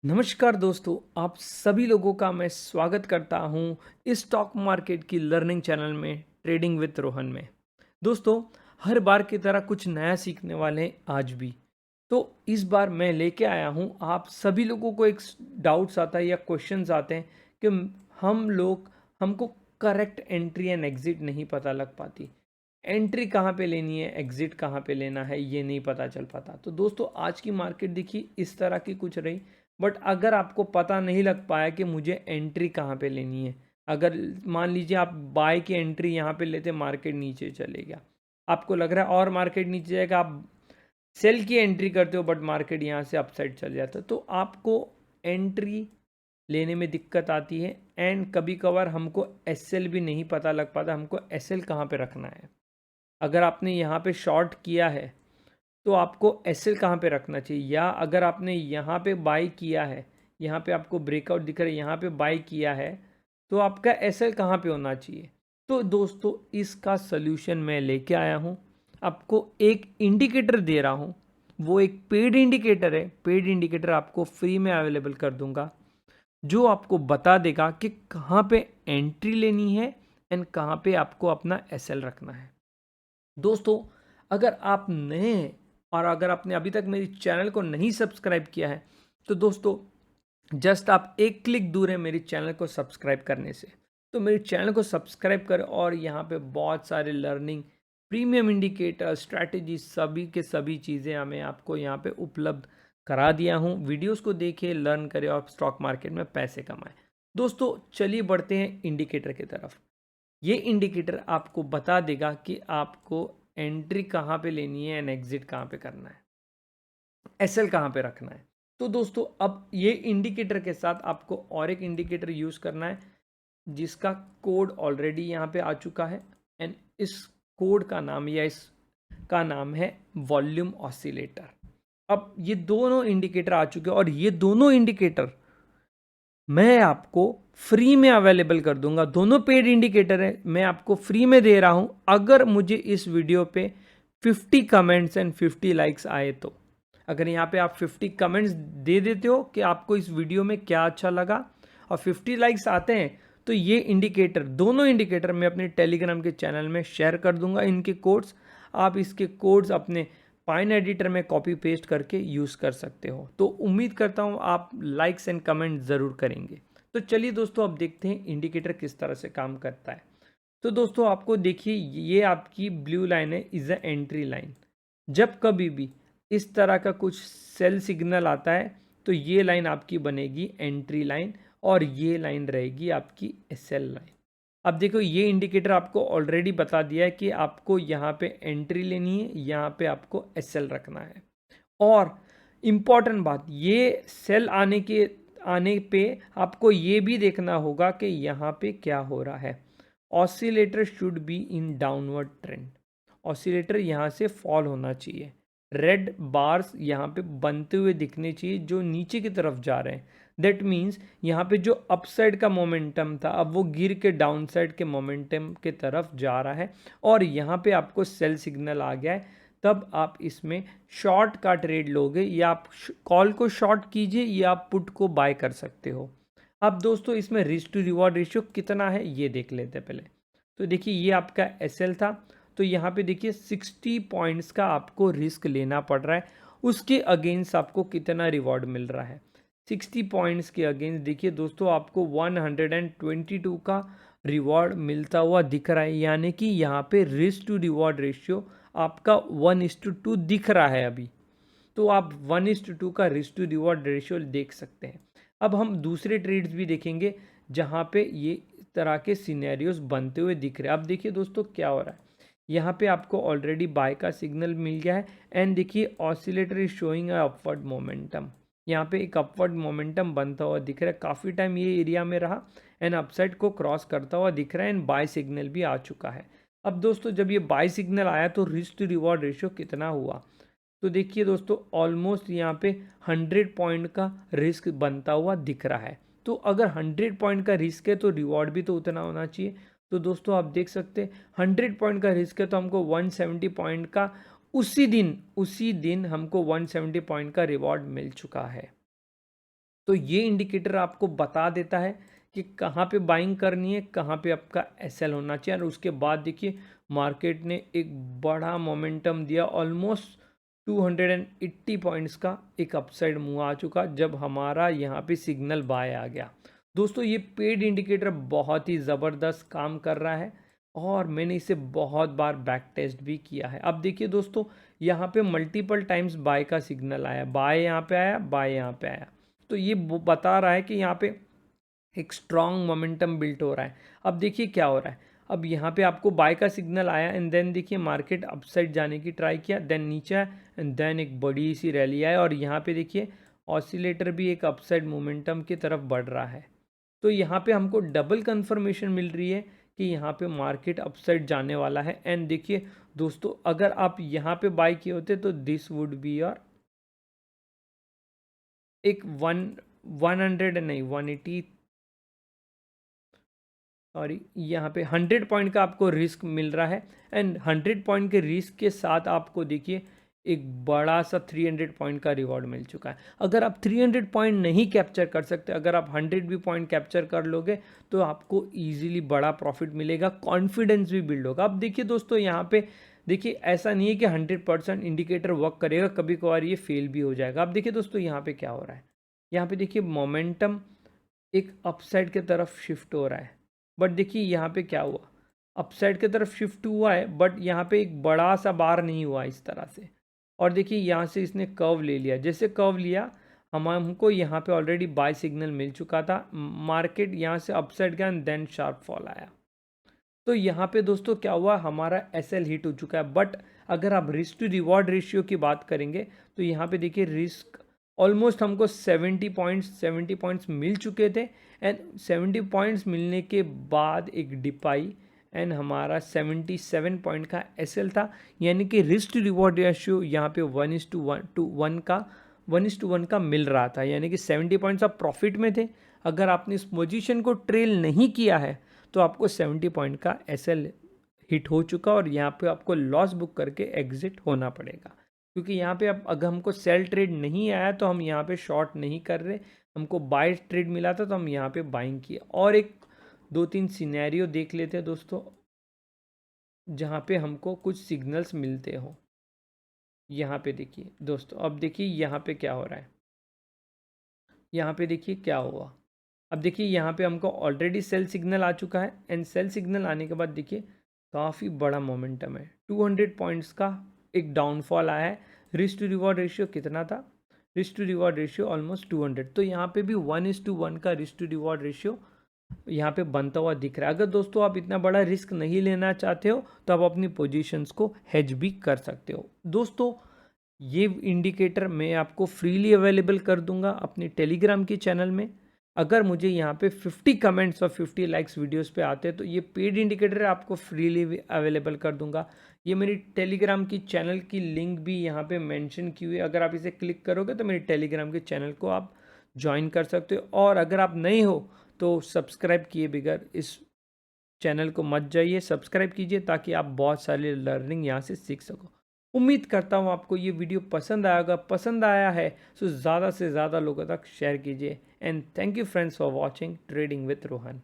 नमस्कार दोस्तों, आप सभी लोगों का मैं स्वागत करता हूं इस स्टॉक मार्केट की लर्निंग चैनल में ट्रेडिंग विद रोहन में। दोस्तों, हर बार की तरह कुछ नया सीखने वाले हैं आज भी। तो इस बार मैं लेके आया हूं, आप सभी लोगों को एक डाउट्स आता है या क्वेश्चंस आते हैं कि हमको करेक्ट एंट्री एंड एग्जिट नहीं पता लग पाती। एंट्री कहाँ पे लेनी है, एग्जिट कहाँ पे लेना है, ये नहीं पता चल पाता। तो दोस्तों, आज की मार्केट देखिए इस तरह की कुछ रही। बट अगर आपको पता नहीं लग पाया कि मुझे एंट्री कहाँ पे लेनी है, अगर मान लीजिए आप बाय की एंट्री यहाँ पे लेते, मार्केट नीचे चले गया, आपको लग रहा है और मार्केट नीचे जाएगा, आप सेल की एंट्री करते हो बट मार्केट यहाँ से अपसाइड चल जाता है, तो आपको एंट्री लेने में दिक्कत आती है। एंड कभी कभार हमको एसएल भी नहीं पता लग पाता, हमको एसएल कहाँ पे रखना है। अगर आपने यहाँ पे शॉर्ट किया है तो आपको एसएल कहाँ पे रखना चाहिए, या अगर आपने यहाँ पे बाई किया है, यहाँ पे आपको ब्रेकआउट दिख रहा है, यहाँ पे बाई किया है, तो आपका एसएल कहाँ पे होना चाहिए। तो दोस्तों, इसका सल्यूशन मैं लेके आया हूँ, आपको एक इंडिकेटर दे रहा हूँ। वो एक पेड इंडिकेटर है, पेड इंडिकेटर आपको फ्री में अवेलेबल कर दूंगा, जो आपको बता देगा कि कहाँ पे एंट्री लेनी है एंड कहाँ पे आपको अपना एसएल रखना है। दोस्तों, अगर आप नए हैं और अगर आपने अभी तक मेरी चैनल को नहीं सब्सक्राइब किया है, तो दोस्तों जस्ट आप एक क्लिक दूर है मेरी चैनल को सब्सक्राइब करने से। तो मेरे चैनल को सब्सक्राइब करें और यहाँ पे बहुत सारे लर्निंग, प्रीमियम इंडिकेटर, स्ट्रैटेजी, सभी के सभी चीज़ें हमें आपको यहाँ पे उपलब्ध करा दिया हूँ। वीडियोस को देखिए, लर्न करें और स्टॉक मार्केट में पैसे कमाएं। दोस्तों, चलिए बढ़ते हैं इंडिकेटर की तरफ। ये इंडिकेटर आपको बता देगा कि आपको एंट्री कहाँ पे लेनी है एंड एग्जिट कहाँ पे करना है, एसएल कहाँ पे रखना है। तो दोस्तों, अब ये इंडिकेटर के साथ आपको और एक इंडिकेटर यूज़ करना है, जिसका कोड ऑलरेडी यहाँ पे आ चुका है। एंड इस कोड का नाम या इसका नाम है वॉल्यूम ऑसिलेटर। अब ये दोनों इंडिकेटर आ चुके हैं और ये दोनों इंडिकेटर मैं आपको फ्री में अवेलेबल कर दूंगा। दोनों पेड इंडिकेटर है, मैं आपको फ्री में दे रहा हूं, अगर मुझे इस वीडियो पे 50 कमेंट्स एंड 50 लाइक्स आए तो। अगर यहाँ पे आप 50 कमेंट्स दे देते हो कि आपको इस वीडियो में क्या अच्छा लगा और 50 लाइक्स आते हैं, तो ये इंडिकेटर, दोनों इंडिकेटर मैं अपने टेलीग्राम के चैनल में शेयर कर दूंगा, इनके कोड्स। आप इसके कोड्स अपने पाइन एडिटर में कॉपी पेस्ट करके यूज़ कर सकते हो। तो उम्मीद करता हूँ आप लाइक्स एंड कमेंट ज़रूर करेंगे। तो चलिए दोस्तों, अब देखते हैं इंडिकेटर किस तरह से काम करता है। तो दोस्तों, आपको देखिए, ये आपकी ब्लू लाइन है, इज़ अ एंट्री लाइन। जब कभी भी इस तरह का कुछ सेल सिग्नल आता है, तो ये लाइन आपकी बनेगी एंट्री लाइन और ये लाइन रहेगी आपकी एसएल लाइन। अब देखो, ये इंडिकेटर आपको ऑलरेडी बता दिया है कि आपको यहाँ पे एंट्री लेनी है, यहाँ पे आपको एसएल रखना है। और इम्पॉर्टेंट बात, ये सेल आने पे आपको ये भी देखना होगा कि यहाँ पे क्या हो रहा है। Oscillator should be in downward trend, oscillator यहाँ से फॉल होना चाहिए। रेड बार्स यहाँ पे बनते हुए दिखने चाहिए जो नीचे की तरफ जा रहे हैं। दैट मीन्स यहाँ पे जो अपसाइड का मोमेंटम था, अब वो गिर के डाउन साइड के मोमेंटम के तरफ जा रहा है और यहाँ पे आपको सेल सिग्नल आ गया है। तब आप इसमें शॉर्ट का ट्रेड लोगे, या आप कॉल को शॉर्ट कीजिए या आप पुट को बाय कर सकते हो। अब दोस्तों, इसमें रिस्क टू रिवॉर्ड रेशियो कितना है ये देख लेते हैं पहले। तो देखिए, ये आपका एसएल था, तो यहाँ पे देखिए 60 पॉइंट्स का आपको रिस्क लेना पड़ रहा है, उसके अगेंस्ट आपको कितना रिवॉर्ड मिल रहा है। 60 पॉइंट्स के अगेंस्ट देखिए दोस्तों, आपको 122 का रिवॉर्ड मिलता हुआ दिख रहा है, यानी कि यहाँ पे रिस्क टू रिवॉर्ड रेशियो आपका 1:2 दिख रहा है अभी। तो आप 1:2 का रिस्क टू रिवॉर्ड रेशियो देख सकते हैं। अब हम दूसरे ट्रेड्स भी देखेंगे जहाँ पे ये तरह के सिनेरियोज बनते हुए दिख रहे हैं। अब देखिए दोस्तों, क्या हो रहा है, यहाँ पे आपको ऑलरेडी बाय का सिग्नल मिल गया है। एंड देखिए, oscillator is showing a upward momentum, यहाँ पे एक अपवर्ड मोमेंटम बनता हुआ दिख रहा है। काफ़ी टाइम ये एरिया में रहा एंड अपसाइड को क्रॉस करता हुआ दिख रहा है एंड बाय सिग्नल भी आ चुका है। अब दोस्तों, जब ये बाय सिग्नल आया तो रिस्क टू रिवॉर्ड रेशियो कितना हुआ, तो देखिए दोस्तों, ऑलमोस्ट यहाँ पे 100 पॉइंट का रिस्क बनता हुआ दिख रहा है। तो अगर 100 पॉइंट का रिस्क है तो रिवॉर्ड भी तो उतना होना चाहिए। तो दोस्तों, आप देख सकते हैं 100 पॉइंट का रिस्क है तो हमको 170 पॉइंट का उसी दिन हमको 170 पॉइंट का रिवॉर्ड मिल चुका है। तो ये इंडिकेटर आपको बता देता है कि कहाँ पे बाइंग करनी है, कहाँ पे आपका एसएल होना चाहिए। और उसके बाद देखिए मार्केट ने एक बड़ा मोमेंटम दिया, ऑलमोस्ट 280 पॉइंट्स का एक अपसाइड मूव आ चुका जब हमारा यहाँ पे सिग्नल बाय आ गया। दोस्तों ये पेड इंडिकेटर बहुत ही ज़बरदस्त काम कर रहा है और मैंने इसे बहुत बार बैक टेस्ट भी किया है। अब देखिए दोस्तों, यहाँ पे मल्टीपल टाइम्स बाय का सिग्नल आया, बाय यहाँ पे आया, बाय यहाँ पे आया। तो ये बता रहा है कि यहाँ पे एक स्ट्रॉन्ग मोमेंटम बिल्ट हो रहा है। अब देखिए क्या हो रहा है, अब यहाँ पे आपको बाय का सिग्नल आया एंड देन देखिए मार्केट अपसाइड जाने की ट्राई किया, देन नीचे आया एंड देन एक बड़ी सी रैली आया और यहाँ पे देखिए ऑसिलेटर भी एक अपसाइड मोमेंटम की तरफ बढ़ रहा है। तो यहाँ पे हमको डबल कंफर्मेशन मिल रही है कि यहाँ पे मार्केट अपसाइड जाने वाला है। एंड देखिए दोस्तों, अगर आप यहाँ पे बाय किए होते तो दिस वुड बी योर एक 100 नहीं 180 सॉरी, यहाँ पे 100 पॉइंट का आपको रिस्क मिल रहा है। एंड 100 पॉइंट के रिस्क के साथ आपको देखिए एक बड़ा सा 300 पॉइंट का रिवॉर्ड मिल चुका है। अगर आप 300 पॉइंट नहीं कैप्चर कर सकते, अगर आप 100 भी पॉइंट कैप्चर कर लोगे तो आपको ईजिली बड़ा प्रॉफिट मिलेगा, कॉन्फिडेंस भी बिल्ड होगा। अब देखिए दोस्तों, यहाँ पे देखिए ऐसा नहीं है कि 100% इंडिकेटर वर्क करेगा, कभी कभार ये फेल भी हो जाएगा। अब देखिए दोस्तों, यहाँ पे क्या हो रहा है, यहाँ पे देखिए मोमेंटम एक अपसाइड की तरफ शिफ्ट हो रहा है। बट देखिए यहाँ पे क्या हुआ, अपसाइड की तरफ शिफ्ट हुआ है बट यहाँ पे एक बड़ा सा बार नहीं हुआ इस तरह से। और देखिए यहाँ से इसने कर्व ले लिया, जैसे कर्व लिया हमको यहाँ पे ऑलरेडी बाय सिग्नल मिल चुका था। मार्केट यहाँ से अपसाइड गया एंड देन शार्प फॉल आया। तो यहाँ पे दोस्तों क्या हुआ, हमारा एसएल हिट हो चुका है। बट अगर आप रिस्क टू रिवॉर्ड रेशियो की बात करेंगे तो यहाँ पे देखिए रिस्क ऑलमोस्ट हमको 70 पॉइंट्स मिल चुके थे। एंड 70 पॉइंट्स मिलने के बाद एक डिप आई एंड हमारा 77 पॉइंट का एसएल था। यानी कि रिस्क टू रिवॉर्ड रेशियो यहाँ पे 1:1 का मिल रहा था, यानी कि 70 पॉइंट्स आप प्रॉफिट में थे। अगर आपने इस पोजीशन को ट्रेल नहीं किया है तो आपको 70 पॉइंट का एसएल हिट हो चुका और यहाँ पे आपको लॉस बुक करके एग्जिट होना पड़ेगा। क्योंकि यहाँ पे अब अगर हमको सेल ट्रेड नहीं आया तो हम यहाँ पे शॉर्ट नहीं कर रहे, हमको बाय ट्रेड मिला था तो हम यहाँ पे बाइंग किए। और एक 2-3 सिनेरियो देख लेते हैं दोस्तों, जहाँ पे हमको कुछ सिग्नल्स मिलते हो। यहाँ पे देखिए दोस्तों, अब देखिए यहाँ पे क्या हो रहा है, यहाँ पे देखिए क्या हुआ। अब देखिए यहाँ पे हमको ऑलरेडी सेल सिग्नल आ चुका है एंड सेल सिग्नल आने के बाद देखिए काफ़ी बड़ा मोमेंटम है, 200 पॉइंट्स का एक डाउनफॉल आया है। रिस्क टू रिवॉर्ड रेशियो कितना था, risk to reward ratio almost 200। तो यहाँ पे भी 1:1 का रिस्क टू रिवॉर्ड रेशियो यहाँ पे बनता हुआ दिख रहा है। अगर दोस्तों आप इतना बड़ा रिस्क नहीं लेना चाहते हो तो आप अपनी पोजीशंस को हेज भी कर सकते हो। दोस्तों ये इंडिकेटर मैं आपको फ्रीली अवेलेबल कर दूंगा अपने टेलीग्राम के चैनल में। अगर मुझे यहाँ पे 50 कमेंट्स और 50 लाइक्स वीडियोस पे आते हैं तो ये पेड इंडिकेटर आपको फ्रीली अवेलेबल कर दूंगा। ये मेरी टेलीग्राम की चैनल की लिंक भी यहाँ पे मेंशन की हुई है, अगर आप इसे क्लिक करोगे तो मेरे टेलीग्राम के चैनल को आप ज्वाइन कर सकते हो। और अगर आप नहीं हो तो सब्सक्राइब किए बगैर इस चैनल को मत जाइए, सब्सक्राइब कीजिए ताकि आप बहुत सारी लर्निंग यहाँ से सीख सको। उम्मीद करता हूँ आपको ये वीडियो पसंद आएगा, पसंद आया है तो ज़्यादा से ज़्यादा लोगों तक शेयर कीजिए। And thank you friends for watching trading with Rohan.